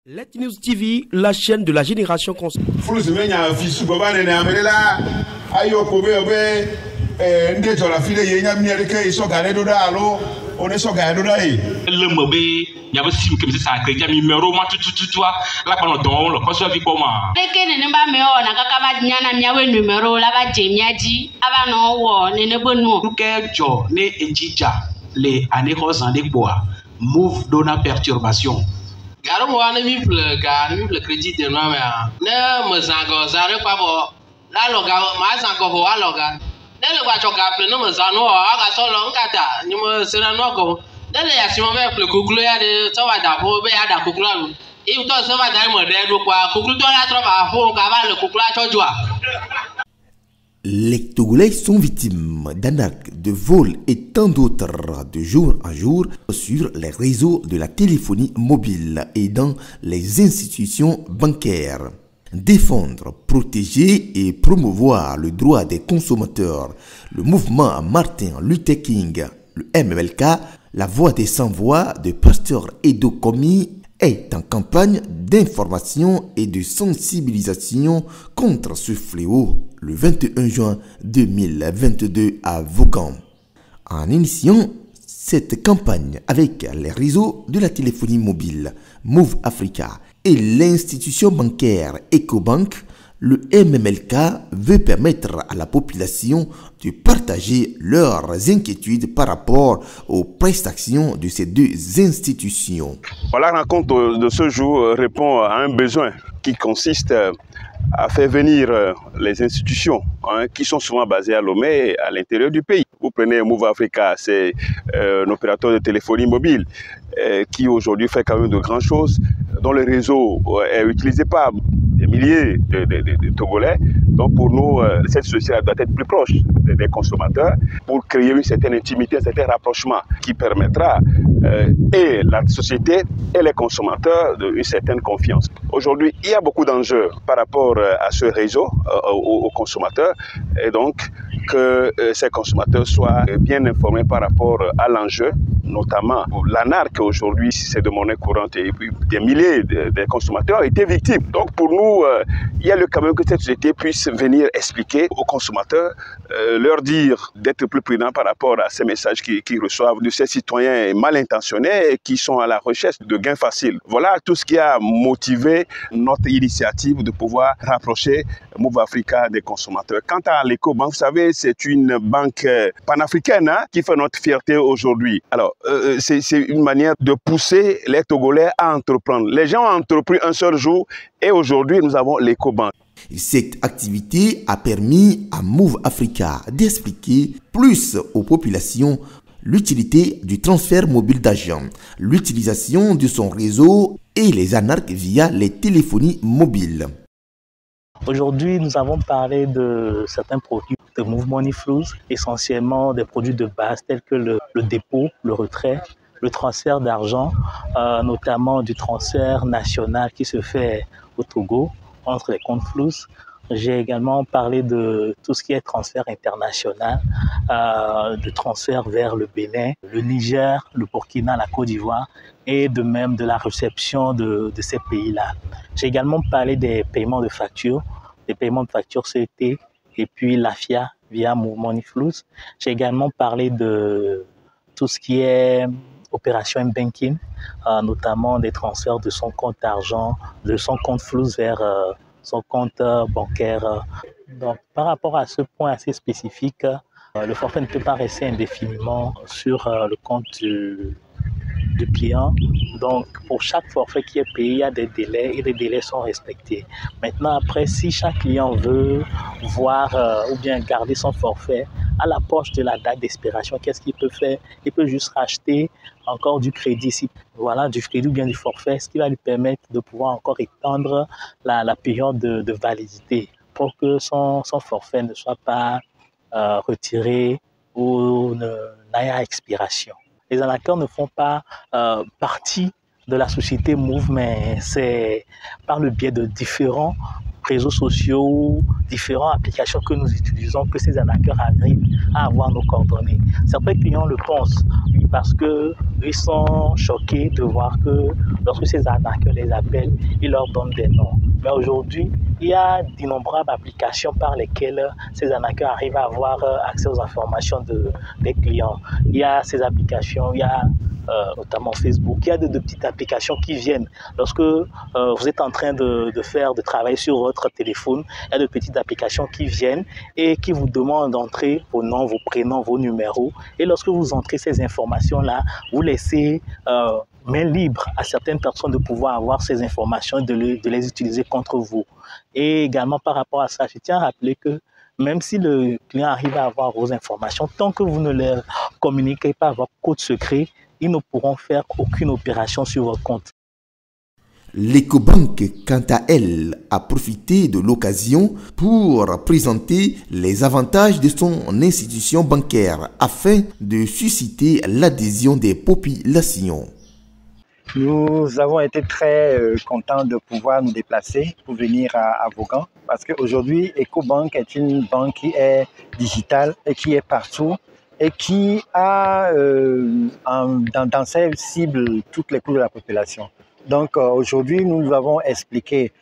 Let News TV, la chaîne de la génération consciente. Move donna perturbation. Garo mo ane mi ple crédit de no me ne me zango zare pa bo la loga ma zango bo wa loga ne le gba choka ple no me zano aga so lo nkata ni mo sera no go ne le ya si mo me ple kukulu ya de so wa da bo be ya da kukulu anu e to so wa da mo de do kwa kukulu to la trova ho ka ba le kukulu a chojua. Les Togolais sont victimes d'arnaques, de vols et tant d'autres de jour en jour sur les réseaux de la téléphonie mobile et dans les institutions bancaires. Défendre, protéger et promouvoir le droit des consommateurs, le mouvement Martin Luther King, le MLK, la voix des sans-voix de Pasteur Edo Komi est en campagne d'information et de sensibilisation contre ce fléau le 21 juin 2022 à Vaughan. En initiant cette campagne avec les réseaux de la téléphonie mobile Move Africa et l'institution bancaire Ecobank, le MMLK veut permettre à la population de partager leurs inquiétudes par rapport aux prestations de ces deux institutions. La rencontre de ce jour répond à un besoin qui consiste à faire venir les institutions qui sont souvent basées à Lomé et à l'intérieur du pays. Vous prenez Move Africa, c'est un opérateur de téléphonie mobile qui aujourd'hui fait quand même de grandes choses, dont le réseau est utilisé par des milliers de Togolais. Donc pour nous, cette société doit être plus proche des consommateurs pour créer une certaine intimité, un certain rapprochement qui permettra et la société et les consommateurs d'une certaine confiance. Aujourd'hui, il y a beaucoup d'enjeux par rapport à ce réseau, aux consommateurs, et donc que ces consommateurs soient bien informés par rapport à l'enjeu, notamment l'anarque aujourd'hui, c'est de monnaie courante et puis des milliers de consommateurs ont été victimes. Donc pour nous, il y a le quand même que cette société puisse venir expliquer aux consommateurs, leur dire d'être plus prudents par rapport à ces messages qu'ils reçoivent de ces citoyens mal intentionnés et qui sont à la recherche de gains faciles. Voilà tout ce qui a motivé notre initiative de pouvoir rapprocher Move Africa des consommateurs. Quant à l'Ecobank, vous savez, c'est une banque panafricaine qui fait notre fierté aujourd'hui. Alors, c'est une manière de pousser les Togolais à entreprendre. Les gens ont entrepris un seul jour et aujourd'hui, nous avons l'Ecobank. Cette activité a permis à Move Africa d'expliquer plus aux populations l'utilité du transfert mobile d'argent, l'utilisation de son réseau et les arnaques via les téléphonies mobiles. Aujourd'hui, nous avons parlé de certains produits de Move Money Flows, essentiellement des produits de base tels que le dépôt, le retrait, le transfert d'argent, notamment du transfert national qui se fait au Togo entre les comptes Flows. J'ai également parlé de tout ce qui est transfert international, de transfert vers le Bénin, le Niger, le Burkina, la Côte d'Ivoire et de même de la réception de ces pays-là. J'ai également parlé des paiements de factures, CET et puis l'AFIA via Move Money Flows. J'ai également parlé de tout ce qui est opération M-Banking, notamment des transferts de son compte argent, de son compte Flows vers son compte bancaire. Donc, par rapport à ce point assez spécifique, le forfait ne peut pas rester indéfiniment sur le compte du client. Donc, pour chaque forfait qui est payé, il y a des délais et les délais sont respectés. Maintenant, après, si chaque client veut voir ou bien garder son forfait à l'approche de la date d'expiration, qu'est-ce qu'il peut faire? Il peut juste racheter encore du crédit, voilà, du crédit ou bien du forfait, ce qui va lui permettre de pouvoir encore étendre la période de validité pour que son forfait ne soit pas retiré ou n'aille à expiration. Les arnaqueurs ne font pas partie de la société Move, mais c'est par le biais de différents réseaux sociaux, différentes applications que nous utilisons, que ces arnaqueurs arrivent à avoir nos coordonnées. Certains clients le pensent, oui, parce qu'ils sont choqués de voir que lorsque ces arnaqueurs les appellent, ils leur donnent des noms. Mais aujourd'hui, il y a d'innombrables applications par lesquelles ces arnaqueurs arrivent à avoir accès aux informations des clients. Il y a ces applications, il y a notamment Facebook, il y a de petites applications qui viennent. Lorsque vous êtes en train de travailler sur votre téléphone, il y a de petites applications qui viennent et qui vous demandent d'entrer vos noms, vos prénoms, vos numéros. Et lorsque vous entrez ces informations-là, vous laissez main libre à certaines personnes de pouvoir avoir ces informations, de les utiliser contre vous. Et également par rapport à ça, je tiens à rappeler que même si le client arrive à avoir vos informations, tant que vous ne leur communiquez pas votre code secret, ils ne pourront faire aucune opération sur votre compte. L'Ecobank, quant à elle, a profité de l'occasion pour présenter les avantages de son institution bancaire afin de susciter l'adhésion des populations. Nous avons été très contents de pouvoir nous déplacer pour venir à Vaughan parce qu'aujourd'hui, Ecobank est une banque qui est digitale et qui est partout et qui a dans ses cibles toutes les couches de la population. Donc aujourd'hui, nous avons expliqué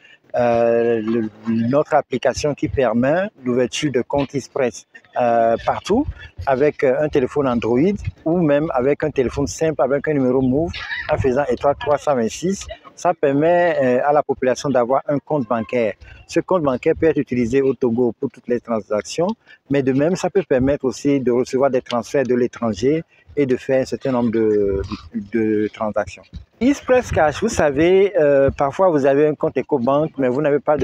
notre application qui permet l'ouverture de compte Express partout avec un téléphone Android ou même avec un téléphone simple avec un numéro Move en faisant étoile 326. Ça permet à la population d'avoir un compte bancaire. Ce compte bancaire peut être utilisé au Togo pour toutes les transactions, mais de même, ça peut permettre aussi de recevoir des transferts de l'étranger et de faire un certain nombre de transactions. Express Cash, vous savez, parfois vous avez un compte Ecobank, mais vous n'avez pas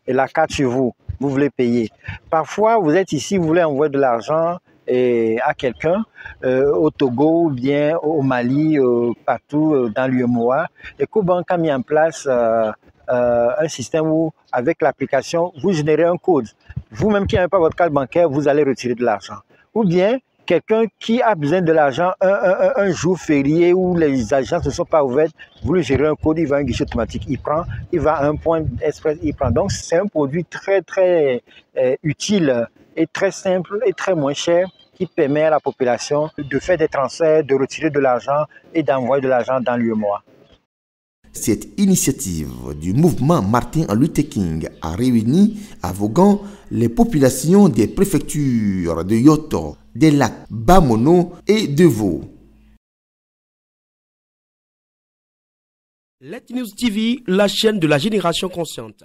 la carte sur vous. Vous voulez payer. Parfois, vous êtes ici, vous voulez envoyer de l'argent à quelqu'un au Togo ou bien au Mali, partout dans l'UEMOA. Ecobank a mis en place un système où, avec l'application, vous générez un code. Vous-même qui n'avez pas votre carte bancaire, vous allez retirer de l'argent. Ou bien, quelqu'un qui a besoin de l'argent un jour férié où les agences ne sont pas ouvertes, vous lui gérez un code, il va à un guichet automatique, il va à un point express, il prend. Donc c'est un produit très très utile et très simple et très moins cher qui permet à la population de faire des transferts, de retirer de l'argent et d'envoyer de l'argent dans l'UEMOA. Cette initiative du mouvement Martin Luther King a réuni à Vaughan les populations des préfectures de Yoto, des lacs Bamono et de Vaud. Let News TV, la chaîne de la génération consciente.